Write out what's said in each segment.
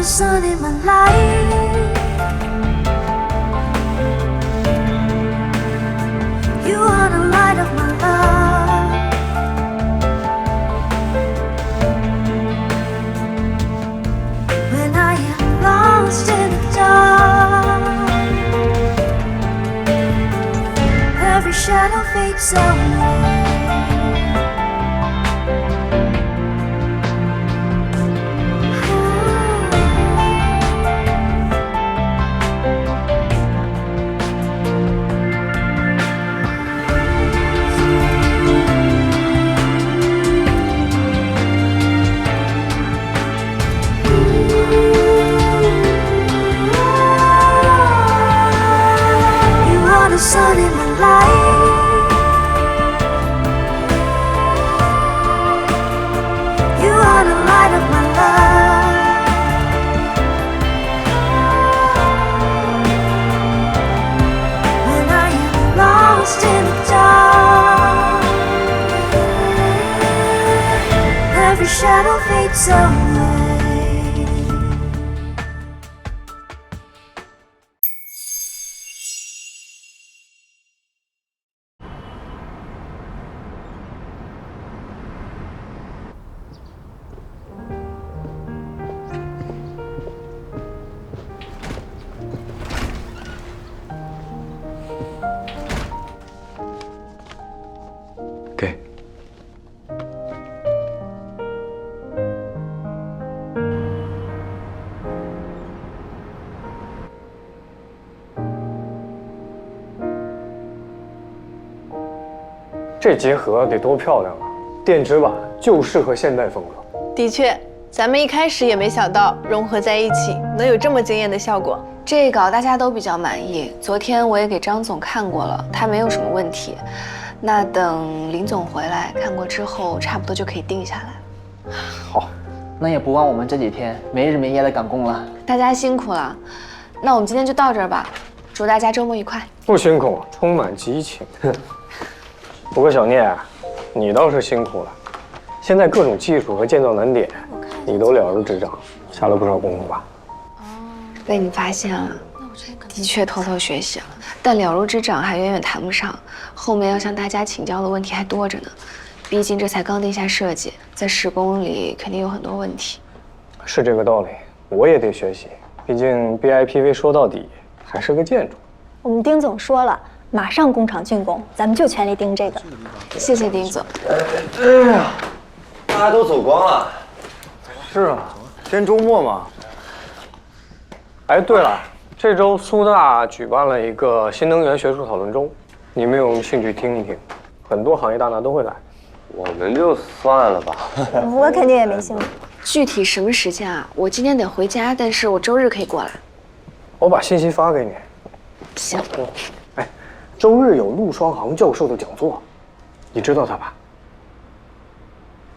sun in my life. You are the light of my love. When I am lost in the dark, every shadow fades away. The sun in my life. You are the light of my love. When I am lost in the dark, every shadow fades away.给。这结合得多漂亮啊！电子版就适合现代风格。的确，咱们一开始也没想到融合在一起能有这么惊艳的效果。这稿大家都比较满意，昨天我也给张总看过了，他没有什么问题。那等林总回来看过之后，差不多就可以定下来了。好，那也不枉我们这几天没日没夜的赶工了。大家辛苦了，那我们今天就到这儿吧，祝大家周末愉快。不辛苦，充满激情。不过小聂，你倒是辛苦了，现在各种技术和建造难点，你都了如指掌，下了不少功夫吧？被你发现了，的确偷偷学习了，但了如指掌还远远谈不上，后面要向大家请教的问题还多着呢。毕竟这才刚定下设计，在施工里肯定有很多问题。是这个道理，我也得学习，毕竟 BIPV 说到底还是个建筑。我们丁总说了，马上工厂竣工，咱们就全力盯这个。谢谢丁总。哎呀，大家都走光了。是啊，今天周末嘛。哎，对了，这周苏大举办了一个新能源学术讨论周，你们有兴趣听一听？很多行业大拿都会来。我们就算了吧。我肯定也没兴趣。具体什么时间啊？我今天得回家，但是我周日可以过来。我把信息发给你。行。哎，周日有陆双航教授的讲座，你知道他吧？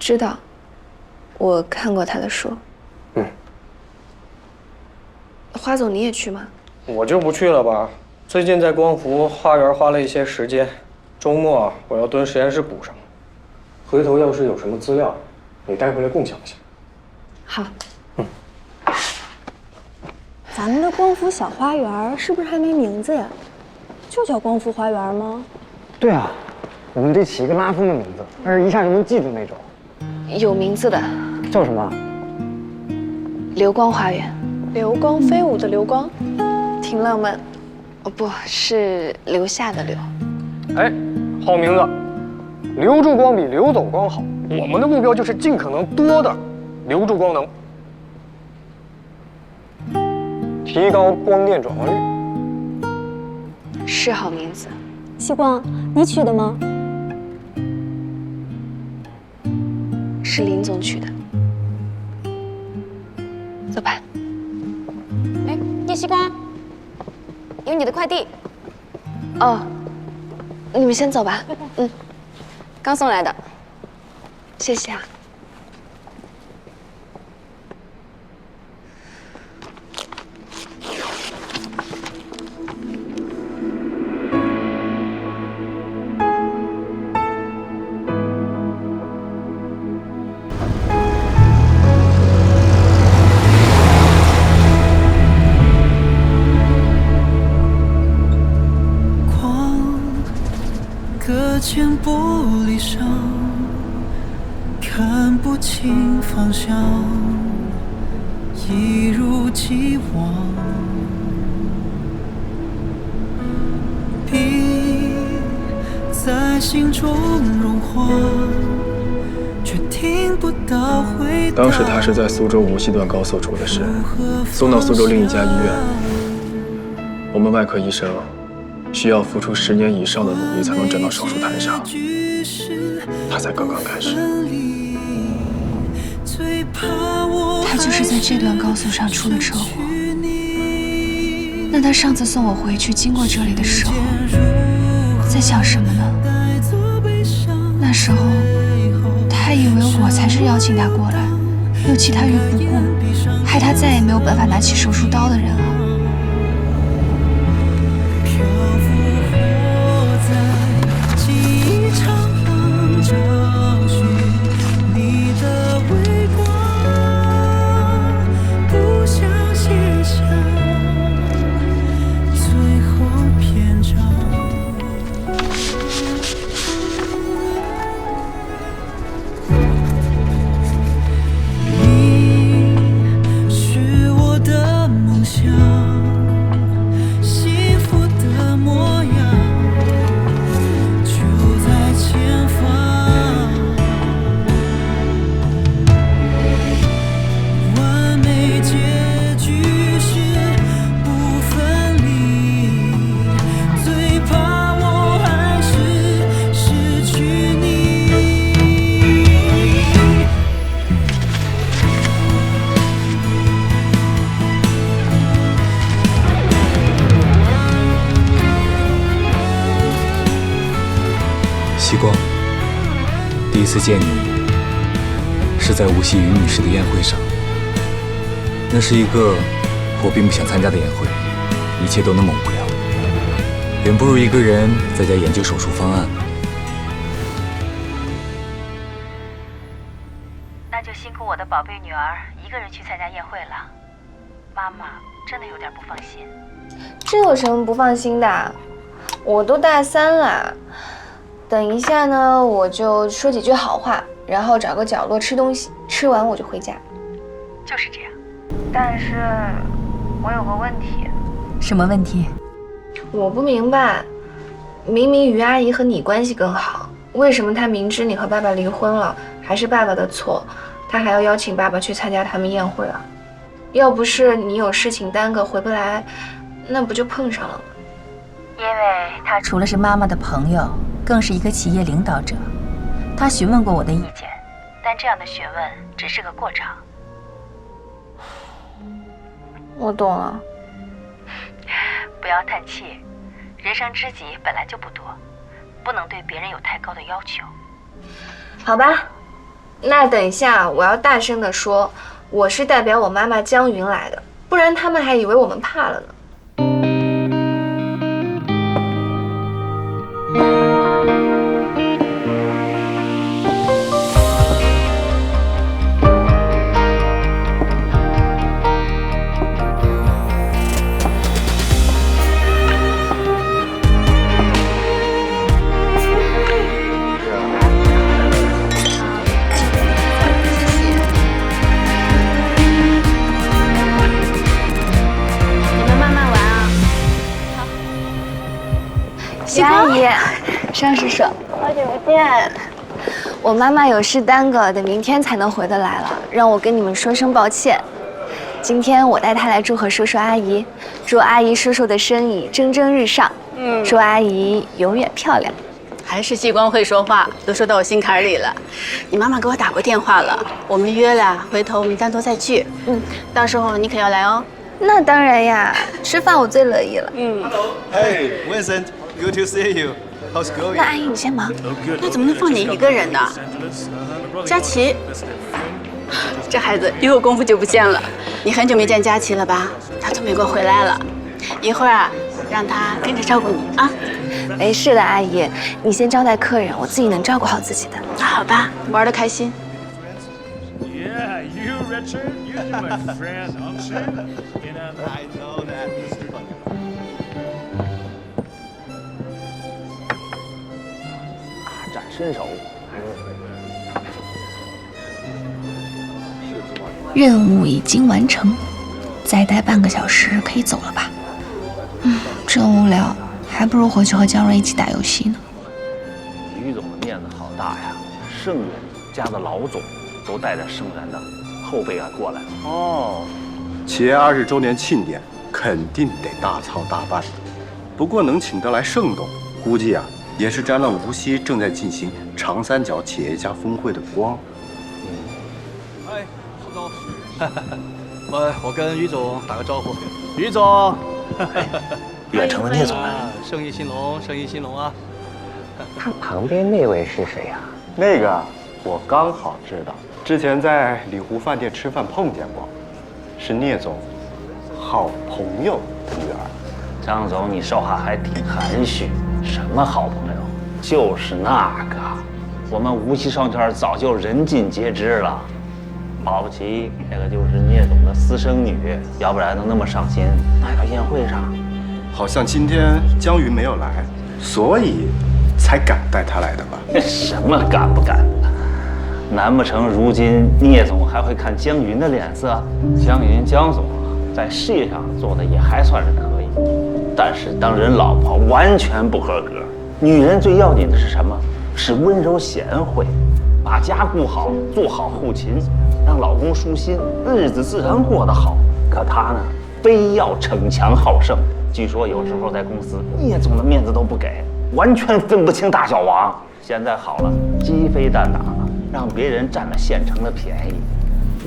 知道，我看过他的书。嗯。花总，你也去吗？我就不去了吧。最近在光伏花园花了一些时间，周末我要蹲实验室补上。回头要是有什么资料，你带回来共享一下。好。嗯。咱们的光伏小花园是不是还没名字呀？就叫光伏花园吗？对啊，我们得起一个拉风的名字，但是一下就能记住那种。有名字的。叫什么？流光花园。流光飞舞的流光，挺浪漫。哦，不是留下的留。哎，好名字，留住光比流走光好。我们的目标就是尽可能多的留住光能，提高光电转化率。是好名字。希光，你取的吗？是林总取的。走吧。哎，叶希光，有你的快递。哦，你们先走吧。嗯，刚送来的。谢谢啊。间玻璃上看不清方向，一如既往。笔在心中融化，却听不到回答。当时他是在苏州无锡段高速出的事，送到苏州另一家医院。我们外科医生需要付出10年以上的努力才能站到手术台上，他才刚刚开始。他就是在这段高速上出了车祸。那他上次送我回去经过这里的时候，在想什么呢？那时候他以为我才是邀请他过来，又弃他于不顾，害他再也没有办法拿起手术刀的人啊。西光，第一次见你是在无锡于女士的宴会上。那是一个我并不想参加的宴会，一切都那么无聊，远不如一个人在家研究手术方案。那就辛苦我的宝贝女儿一个人去参加宴会了，妈妈真的有点不放心。这有什么不放心的？我都大3了。等一下呢，我就说几句好话，然后找个角落吃东西，吃完我就回家。就是这样。但是我有个问题。什么问题？我不明白，明明于阿姨和你关系更好，为什么她明知你和爸爸离婚了，还是爸爸的错，她还要邀请爸爸去参加他们宴会啊？要不是你有事情耽搁回不来，那不就碰上了吗？因为她除了是妈妈的朋友，更是一个企业领导者。他询问过我的意见，但这样的询问只是个过场。我懂了。不要叹气，人生知己本来就不多，不能对别人有太高的要求。好吧，那等一下我要大声地说，我是代表我妈妈江云来的，不然他们还以为我们怕了呢。徐阿姨，尚师叔，好久不见。我妈妈有事耽搁，等明天才能回得来了，让我跟你们说声抱歉。今天我带她来祝贺叔叔阿姨，祝阿姨叔叔的生意蒸蒸日上，祝阿姨永远漂亮。还是细光会说话，都说到我心坎里了。你妈妈给我打过电话了，我们约了，回头我们单独再聚。到时候你可要来哦。那当然呀，吃饭我最乐意了。Hey, Vincent, good to see you. How's it going? 那阿姨你先忙。那怎么能放你一个人呢？佳琪，这孩子一有功夫就不见了。你很久没见佳琪了吧？她从美国回来了，一会儿啊，让她跟着照顾你啊。没事的，阿姨，你先招待客人，我自己能照顾好自己的。好吧，玩得开心。Yeah, you Richard, you're my friend, aren't you? You know, I know that, Mr. 身手。任务已经完成，再待半个小时可以走了吧？真无聊，还不如回去和姜瑞一起打游戏呢。于总的面子好大呀，盛元家的老总都带着盛元的后辈过来了。哦，企业20周年庆典肯定得大操大办，不过能请得来盛总，估计啊也是沾了无锡正在进行长三角企业家峰会的光。哎，苏总，我跟于总打个招呼。于总，远程的聂总来，生意兴隆，生意兴隆啊！他旁边那位是谁呀？那个我刚好知道，之前在里湖饭店吃饭碰见过，是聂总好朋友的女儿。张总，你说话还挺含蓄，什么好朋友？就是那个，我们无锡商圈早就人尽皆知了。保不齐那个就是聂总的私生女，要不然能那么上心来到宴会上。好像今天江云没有来，所以才敢带她来的吧？什么敢不敢？难不成如今聂总还会看江云的脸色？江总在事业上做的也还算是可以，但是当人老婆完全不合格。女人最要紧的是什么？是温柔贤惠，把家顾好，做好后勤，让老公舒心，日子自然过得好。可她呢，非要逞强好胜。据说有时候在公司，聂总的面子都不给，完全分不清大小王。现在好了，鸡飞蛋打了，让别人占了现成的便宜。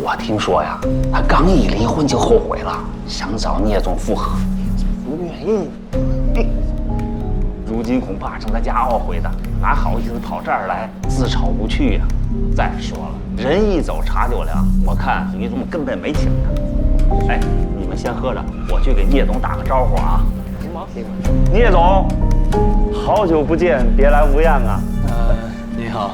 我听说呀，她刚一离婚就后悔了，想找聂总复合，不愿意。如今恐怕正在家懊悔的，哪好意思跑这儿来自讨无趣呀？再说了，人一走茶就凉，我看于总根本没请他。哎，你们先喝着，我去给聂总打个招呼啊。行吗？聂总，好久不见，别来无恙啊。你好，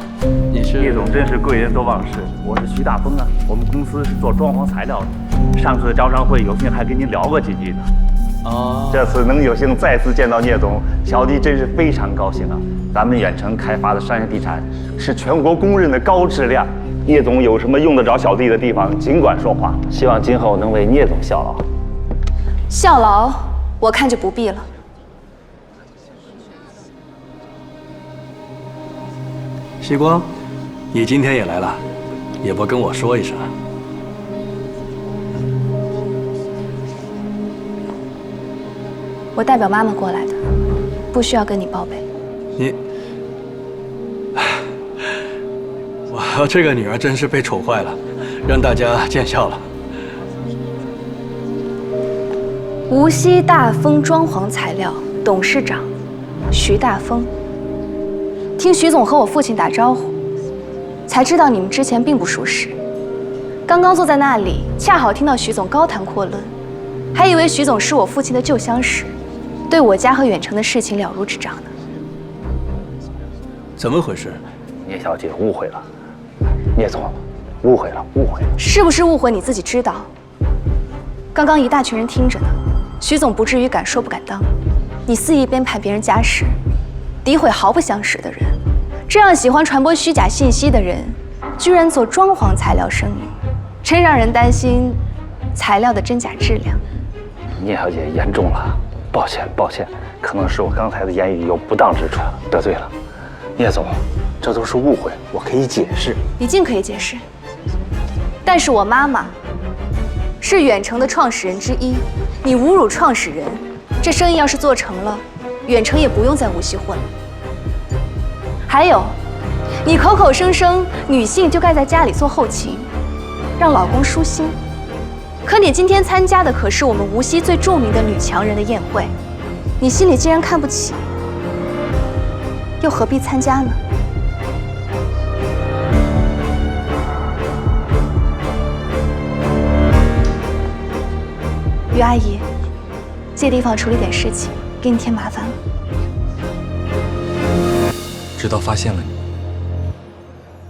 你是？聂总真是贵人多忘事，我是徐大峰啊，我们公司是做装潢材料的，上次招商会有幸还跟您聊过几句呢。哦，这次能有幸再次见到聂总，小弟真是非常高兴啊！咱们远程开发的商业地产是全国公认的高质量。聂总有什么用得着小弟的地方，尽管说话。希望今后能为聂总效劳。效劳，我看就不必了。西光，你今天也来了，也不跟我说一声。我代表妈妈过来的，不需要跟你报备。你，我这个女儿真是被宠坏了，让大家见笑了。无锡大丰装潢材料董事长徐大丰，听徐总和我父亲打招呼，才知道你们之前并不熟识。刚刚坐在那里，恰好听到徐总高谈阔论，还以为徐总是我父亲的旧相识，对我家和远程的事情了如指掌呢。怎么回事？聂小姐误会了，聂总，误会了，误会了。是不是误会你自己知道？刚刚一大群人听着呢，徐总不至于敢说不敢当。你肆意编排别人家事，诋毁毫不相识的人，这样喜欢传播虚假信息的人，居然做装潢材料生意，真让人担心材料的真假质量。聂小姐严重了，抱歉，抱歉，可能是我刚才的言语有不当之处，得罪了。聂总，这都是误会，我可以解释。你尽可以解释，但是我妈妈是远程的创始人之一，你侮辱创始人，这生意要是做成了，远程也不用在无锡混了。还有，你口口声声女性就该在家里做后勤，让老公舒心，可你今天参加的可是我们无锡最著名的女强人的宴会，你心里既然看不起，又何必参加呢？于阿姨，借地方处理点事情，给你添麻烦了。直到发现了你，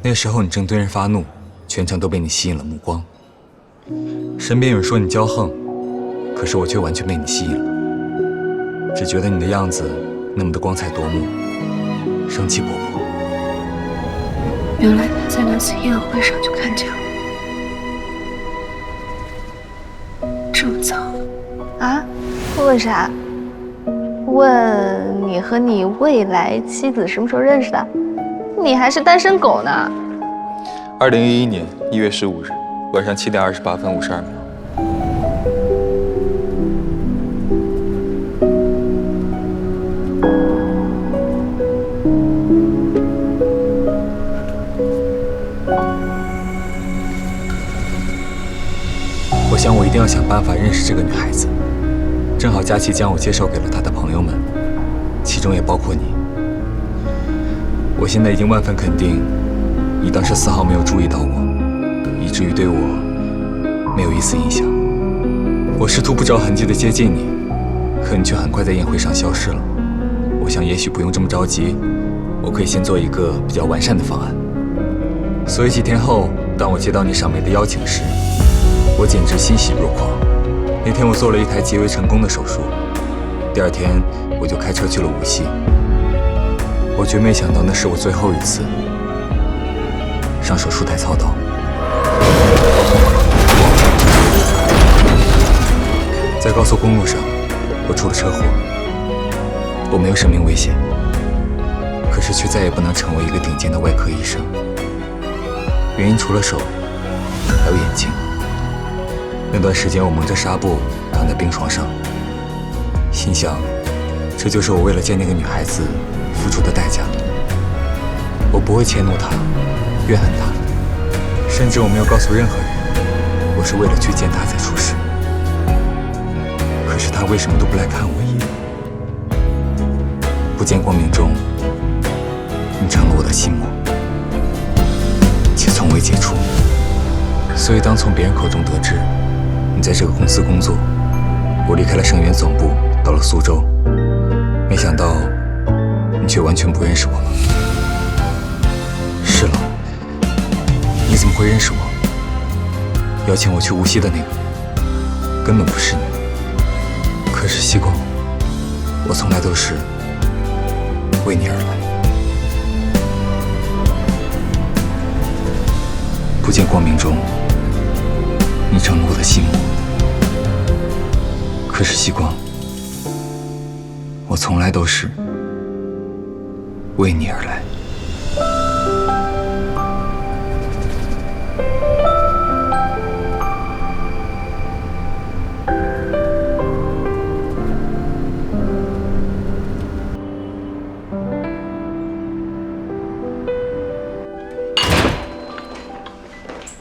那时候你正对人发怒，全场都被你吸引了目光。身边有人说你骄横，可是我却完全被你吸引了，只觉得你的样子那么的光彩夺目，生气勃勃。原来他在那次宴会上就看见了，这么早啊？问啥？问你和你未来妻子什么时候认识的？你还是单身狗呢。2011年1月15日晚上7点28分52秒。我想我一定要想办法认识这个女孩子。正好佳琪将我介绍给了她的朋友们，其中也包括你。我现在已经万分肯定，你当时丝毫没有注意到我，以至于对我没有一丝印象。我试图不着痕迹地接近你，可你却很快在宴会上消失了。我想也许不用这么着急，我可以先做一个比较完善的方案。所以几天后，当我接到你上门的邀请时，我简直欣喜若狂。那天我做了一台极为成功的手术，第2天我就开车去了无锡。我绝没想到那是我最后一次上手术台操刀。在高速公路上，我出了车祸。我没有生命危险，可是却再也不能成为一个顶尖的外科医生。原因除了手，还有眼睛。那段时间我蒙着纱布躺在病床上，心想，这就是我为了见那个女孩子付出的代价。我不会迁怒她，怨恨她，甚至我没有告诉任何人，我是为了去见她才出事。可是她为什么都不来看我一眼？不见光明中，你成了我的心魔，且从未解除。所以当从别人口中得知你在这个公司工作，我离开了盛源总部，到了苏州，没想到你却完全不认识我了。是了，你怎么会认识我？邀请我去无锡的那个根本不是你。可是西光，我从来都是为你而来。不见光明中，你成了我的心魔。可是西光，我从来都是为你而来。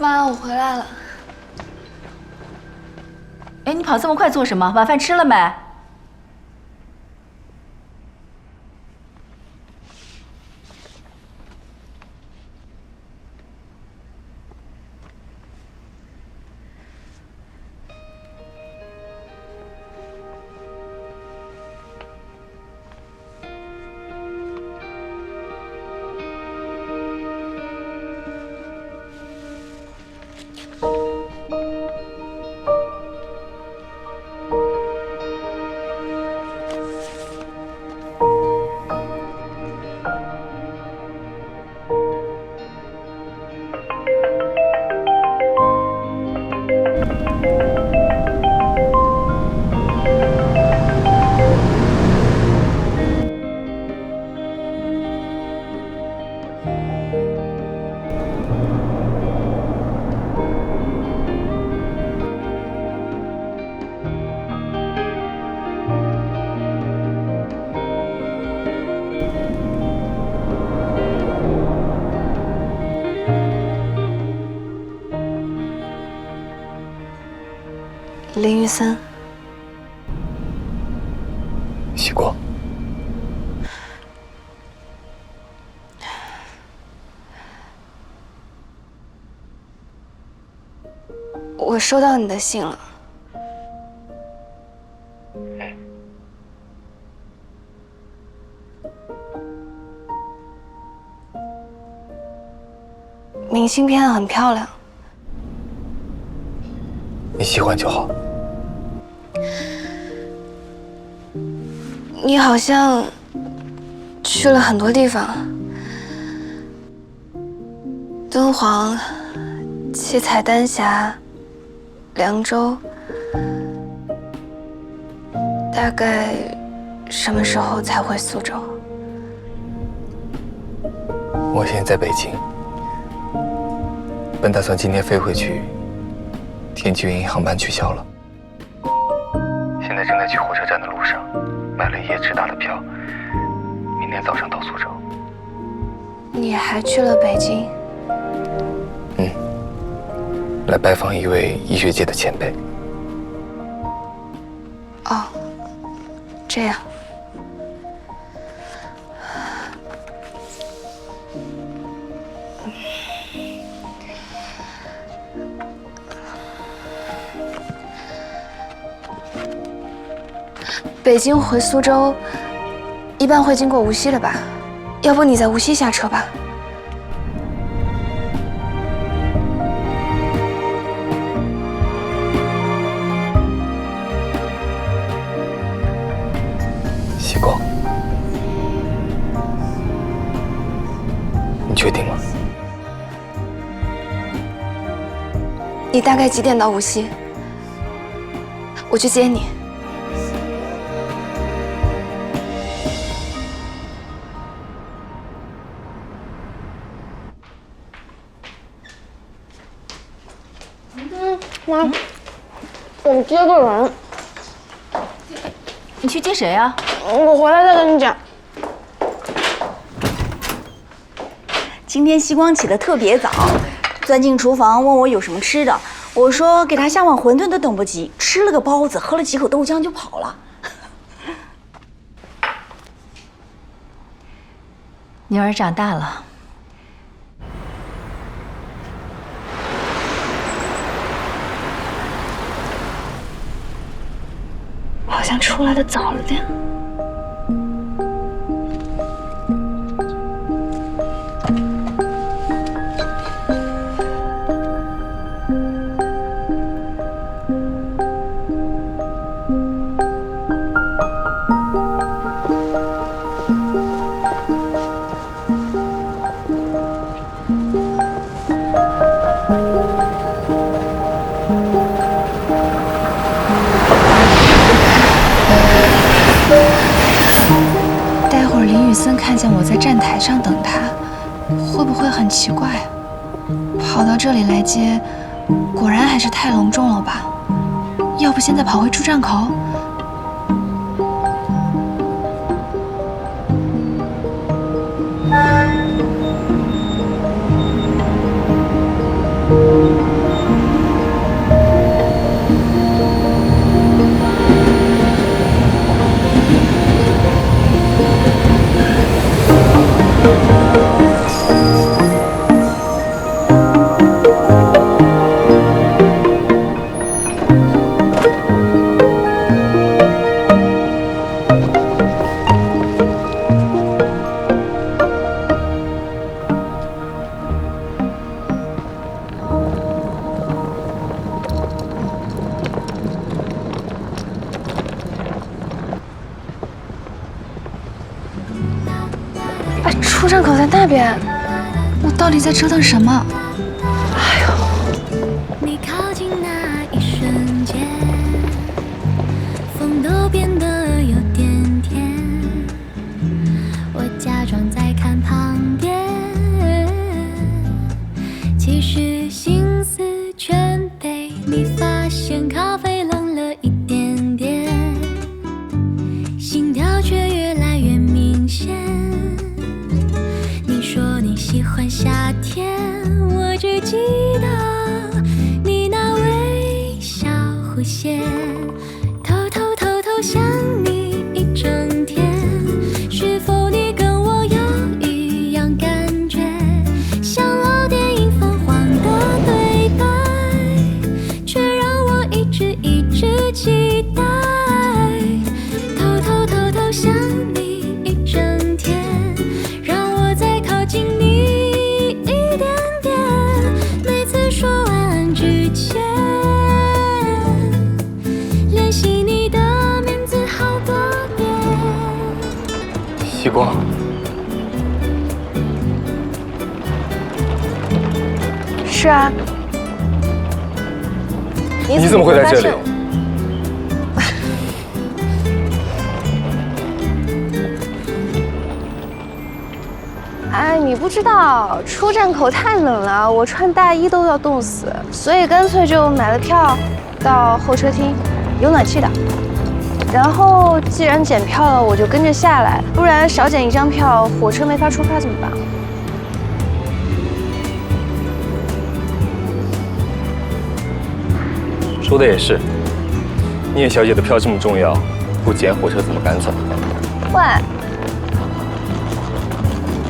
妈，我回来了。哎，你跑这么快做什么？晚饭吃了没？林玉森，西光，我收到你的信了。明信片很漂亮，你喜欢就好。你好像去了很多地方，敦煌、七彩丹霞、凉州，大概什么时候才回苏州？我现在在北京，本打算今天飞回去，天气原因航班取消了。现在正在去火车站的路上，买了一夜直达的票，明天早上到苏州。你还去了北京？来拜访一位医学界的前辈。哦，这样。北京回苏州，一般会经过无锡的吧？要不你在无锡下车吧？西光，你确定吗？你大概几点到无锡？我去接你。妈，我接个人。你去接谁啊？我回来再跟你讲。今天西光起得特别早，钻进厨房问我有什么吃的。我说给他下碗馄饨都等不及，吃了个包子，喝了几口豆浆就跑了。女儿长大了。好像出来的早了点。待会儿林宇森看见我在站台上等他，会不会很奇怪？跑到这里来接，果然还是太隆重了吧？要不现在跑回出站口？出站口在那边，我到底在折腾什么？哎呦！你靠近那一瞬间，风都变得有点甜。我假装在看旁边，其实心思全被你发现。咖啡冷了一点点，心跳却越来越明显。你说你喜欢夏天，我只记得你那微笑弧线，偷偷想你一整天。是否你跟我有一样感觉？像老电影泛黄的对白，却让我一直期待。偷想你一整天，让我再靠近你一点点。每次说晚安之前，练习你的名字好多遍。西光，是啊。你怎么会在这里？哎，你不知道，出站口太冷了，我穿大衣都要冻死，所以干脆就买了票到候车厅，有暖气的。然后既然检票了，我就跟着下来，不然少检一张票，火车没法出发怎么办？说的也是，聂小姐的票这么重要，不检火车怎么赶走？喂，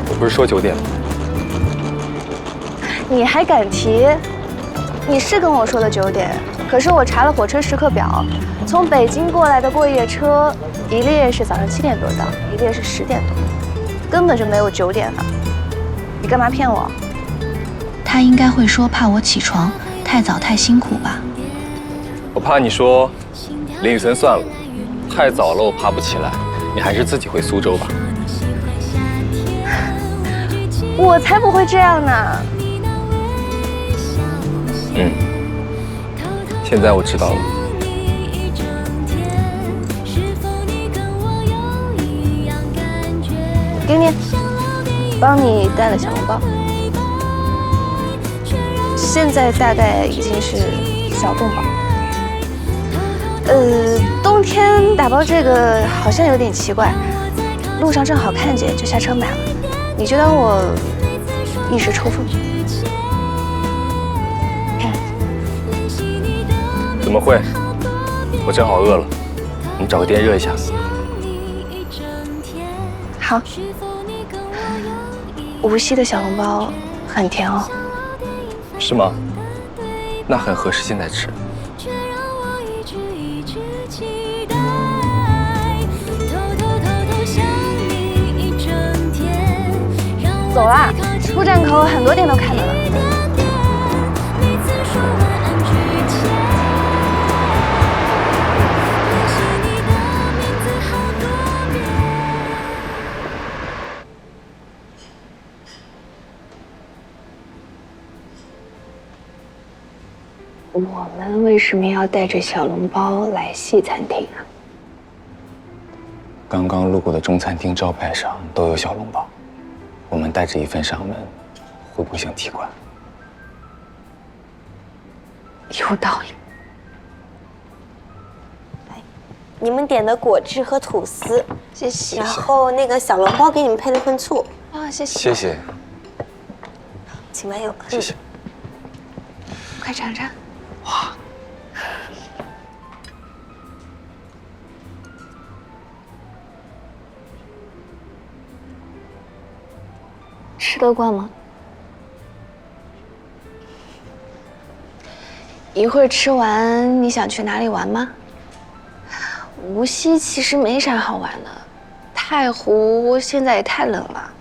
我不是说9点吗？你还敢提？你是跟我说的9点，可是我查了火车时刻表，从北京过来的过夜车，一列是早上7点多到，一列是10点多，根本就没有9点了。你干嘛骗我？他应该会说怕我起床太早太辛苦吧。我怕你说，林雨森算了，太早了我爬不起来，你还是自己回苏州吧。我才不会这样呢。现在我知道了。给你，帮你带了小笼包，现在大概已经是小冻包。冬天打包这个好像有点奇怪，路上正好看见就下车买了，你就当我一时抽风。怎么会？我正好饿了，我们找个店热一下。好，无锡的小笼包很甜哦。是吗？那很合适现在吃。走啦，出站口很多店都开门了。我们为什么要带着小笼包来西餐厅啊？刚刚路过的中餐厅招牌上都有小笼包，我们带着一份上门，会不会像踢馆？有道理。你们点的果汁和吐司，谢谢。然后那个小笼包给你们配了份醋。啊，谢谢。谢谢。请慢用。谢谢。快尝尝。哇。吃得惯吗？一会儿吃完，你想去哪里玩吗？无锡其实没啥好玩的，太湖现在也太冷了，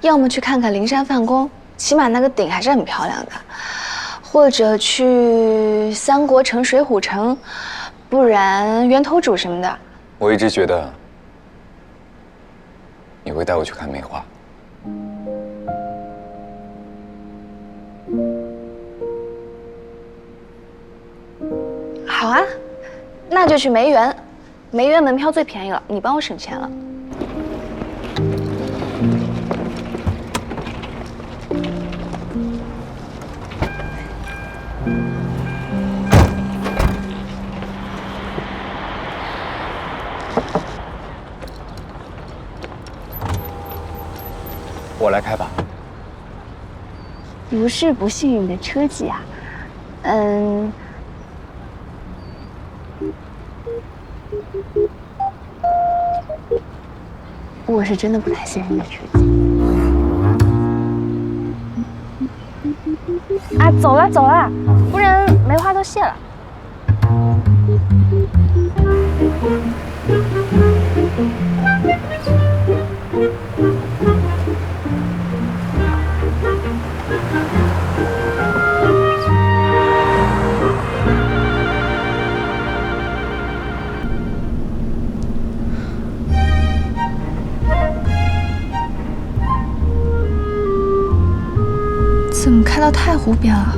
要么去看看灵山梵宫，起码那个顶还是很漂亮的，或者去三国城、水浒城，不然源头渚什么的。我一直觉得你会带我去看梅花。好啊，那就去梅园，梅园门票最便宜了，你帮我省钱了。我来开吧。不是不幸运的车技啊，我是真的不太幸运的车技。啊，走了走了，不然梅花都谢了。怎么开到太湖边了？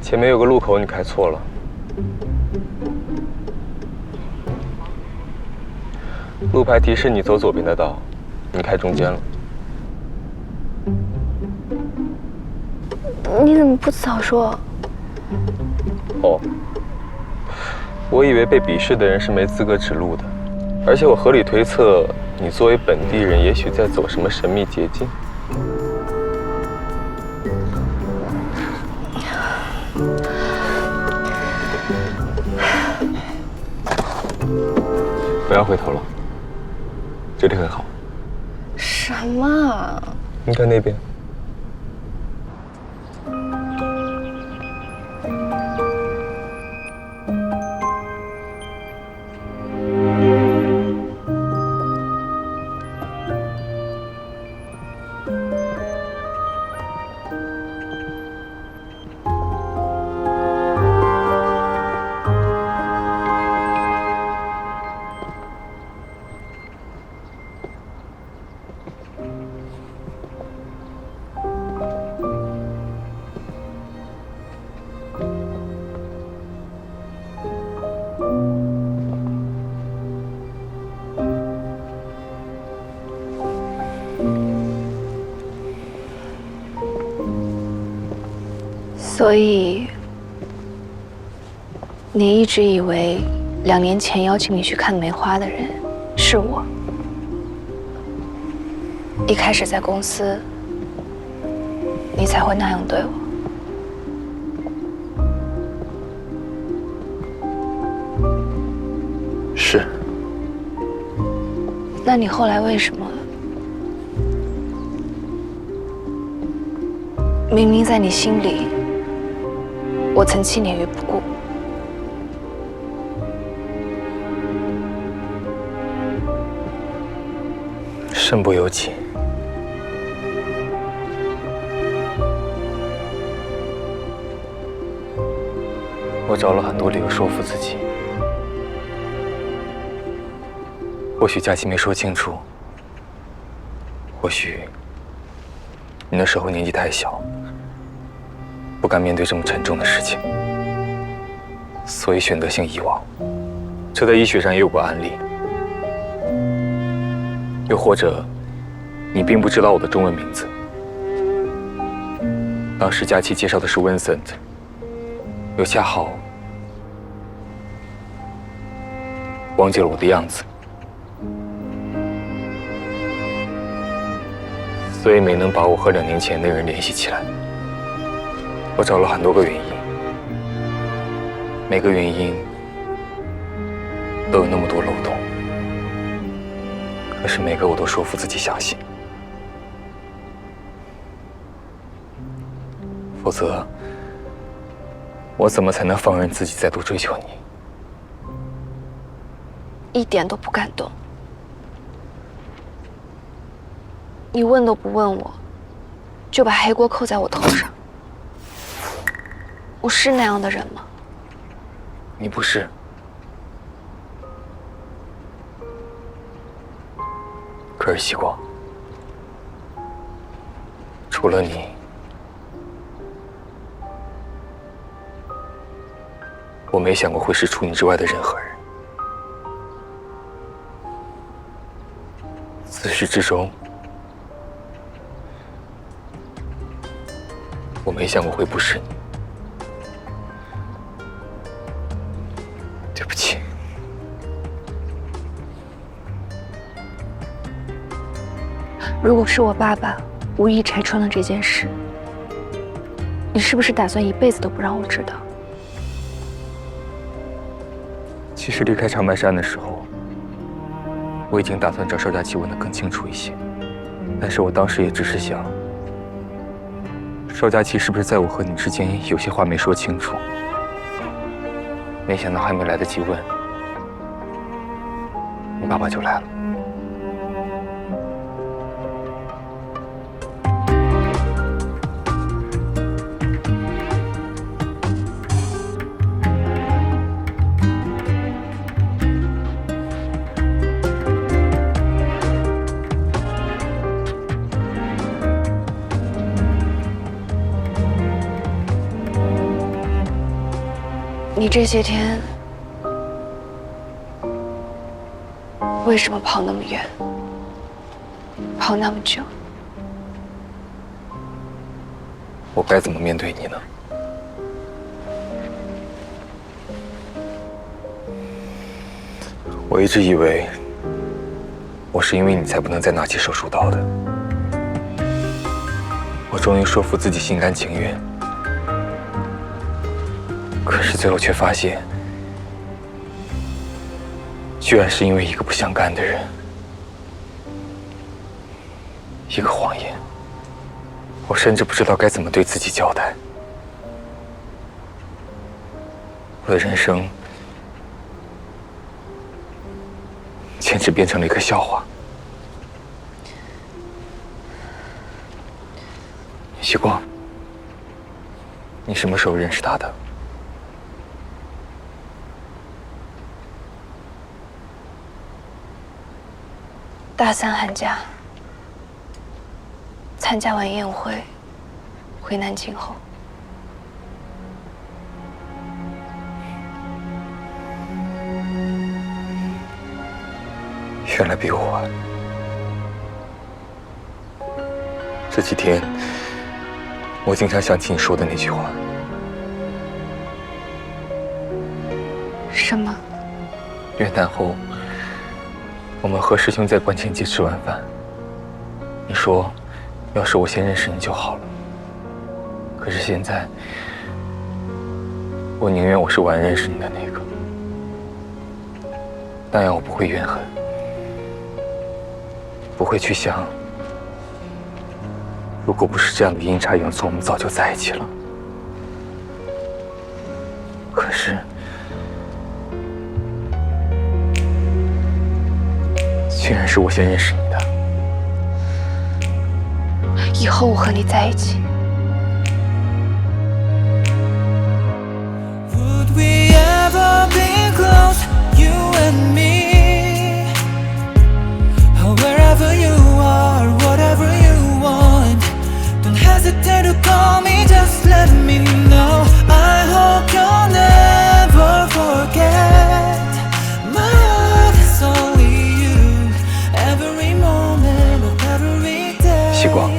前面有个路口，你开错了。路牌提示你走左边的道，你开中间了。你怎么不早说？哦，我以为被鄙视的人是没资格指路的，而且我合理推测，你作为本地人，也许在走什么神秘捷径。不要回头了，这里很好。什么？你看那边。所以，你一直以为2年前邀请你去看梅花的人是我。一开始在公司，你才会那样对我。是。那你后来为什么？明明在你心里，我曾弃你于不顾。身不由己。我找了很多理由说服自己。或许佳琪没说清楚，或许你那时候年纪太小，不敢面对这么沉重的事情，所以选择性遗忘。这在医学上也有过案例。又或者，你并不知道我的中文名字。当时佳琪介绍的是 Vincent， 又恰好忘记了我的样子，所以没能把我和2年前那个人联系起来。我找了很多个原因，每个原因都有那么多漏洞，可是每个我都说服自己相信，否则我怎么才能放任自己再度追求你？一点都不感动。你问都不问我，就把黑锅扣在我头上。我是那样的人吗？你不是。可是希光，除了你，我没想过会是除你之外的任何人。自始至终，我没想过会不是你。对不起。如果是我爸爸无意拆穿了这件事，你是不是打算一辈子都不让我知道？其实离开长白山的时候，我已经打算找邵佳琪问得更清楚一些，但是我当时也只是想，邵佳琪是不是在我和你之间有些话没说清楚？没想到还没来得及问，你爸爸就来了。你这些天为什么跑那么远，跑那么久？我该怎么面对你呢？我一直以为我是因为你才不能再拿起手术刀的。我终于说服自己心甘情愿，可是最后却发现，居然是因为一个不相干的人，一个谎言。我甚至不知道该怎么对自己交代。我的人生简直变成了一个笑话。希光，你什么时候认识他的？大3寒假，参加完宴会，回南京后，原来比我晚。这几天，我经常想起你说的那句话。什么？元旦后，我们和师兄在观前街吃完饭，你说，要是我先认识你就好了。可是现在，我宁愿我是晚认识你的那个，那样我不会怨恨，不会去想，如果不是这样的阴差阳错，我们早就在一起了。可是，竟然是我先认识你的。以后我和你在一起。Would we ever be close, you and me? Or wherever you are, whatever you want. Don't hesitate to call me, just let me know. I hope you'll never forget. My heart is only you, every moment of every day. 希光，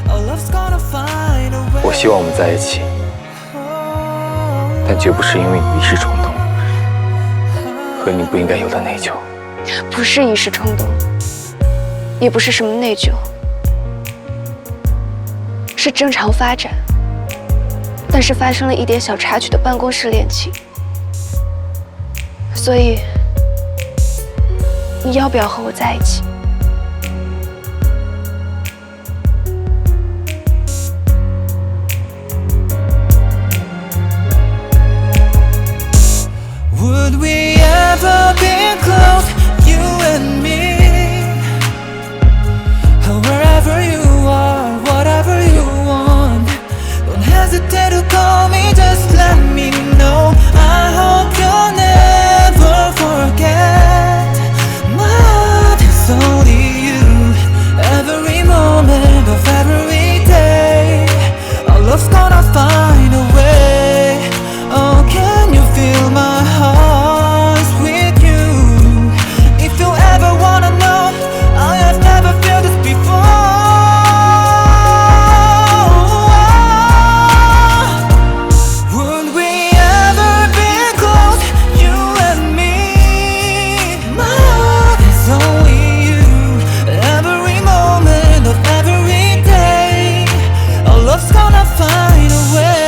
Our love's gonna find a way. 我希望我们在一起，但绝不是因为你一时冲动和你不应该有的内疚。不是一时冲动，也不是什么内疚，是正常发展，但是发生了一点小插曲的办公室恋情。所以，你要不要和我在一起？ Would we ever be close, you and me? Or wherever you are, whatever you want. Don't hesitate to call me, just let me know. I hope you'll never forget. My heart is only you, every moment of every day. Our love's gonna find a way. Oh, can you feel my heart with you? If you ever wanna know, I have never felt this before. Would we ever be close, you and me? My heart is only you, every moment of every day. Our love's gonna find a way.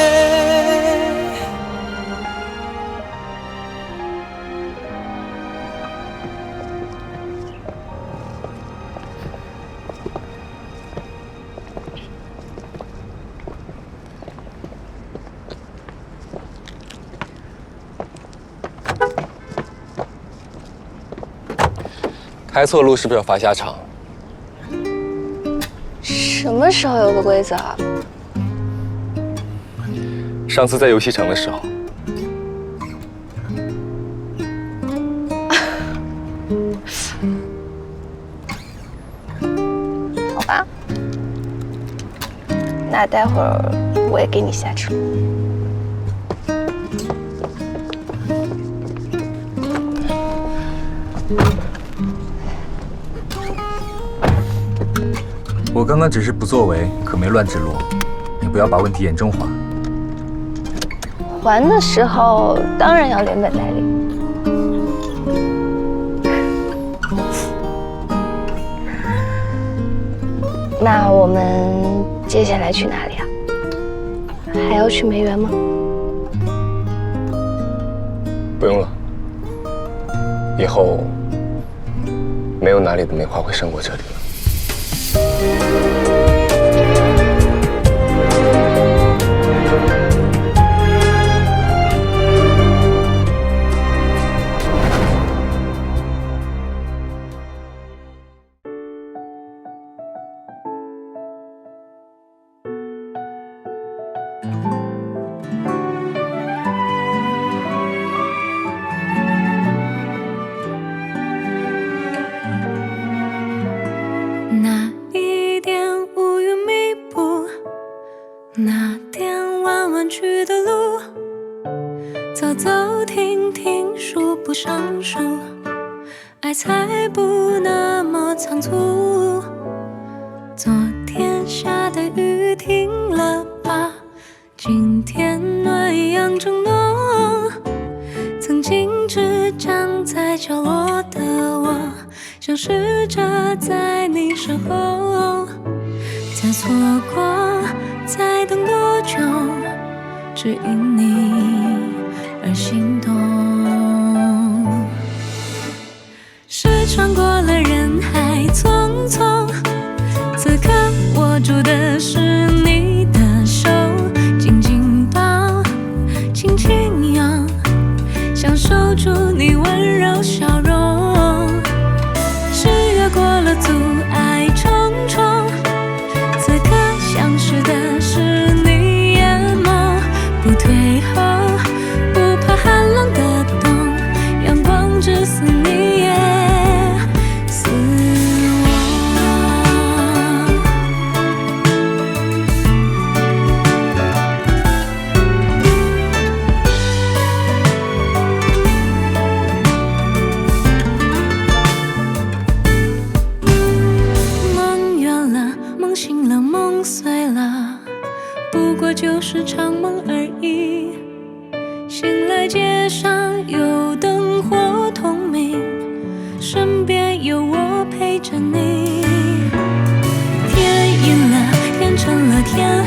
开错路是不是要罚下场？什么时候有个规则啊？上次在游戏城的时候，好吧，那待会儿我也给你下车。我刚刚只是不作为，可没乱指路，你不要把问题严重化。还的时候当然要连本带利。那我们接下来去哪里啊？还要去梅园吗？不用了，以后没有哪里的梅花会胜过这里了。那一点乌云密布，那点弯弯曲的路，走走停停数不胜数，爱才不那么仓促。昨天下的雨停了吧，今天暖阳正浓，曾经只站在角落的我，想试着在你身后，再错过，再等多久，只因你而心动。是穿过了人海匆匆，此刻握住的是你的手，紧紧抱，轻轻拥，想守住你温柔笑容。是越过了阻碍重重，此刻想试的是你眼眸，不退后，不怕寒冷的冬，阳光只似你也似我。梦远了，梦醒了，梦碎了，不过就是场梦而已。醒来街上有灯火通明，身边有我陪着你。天阴了，天沉了，天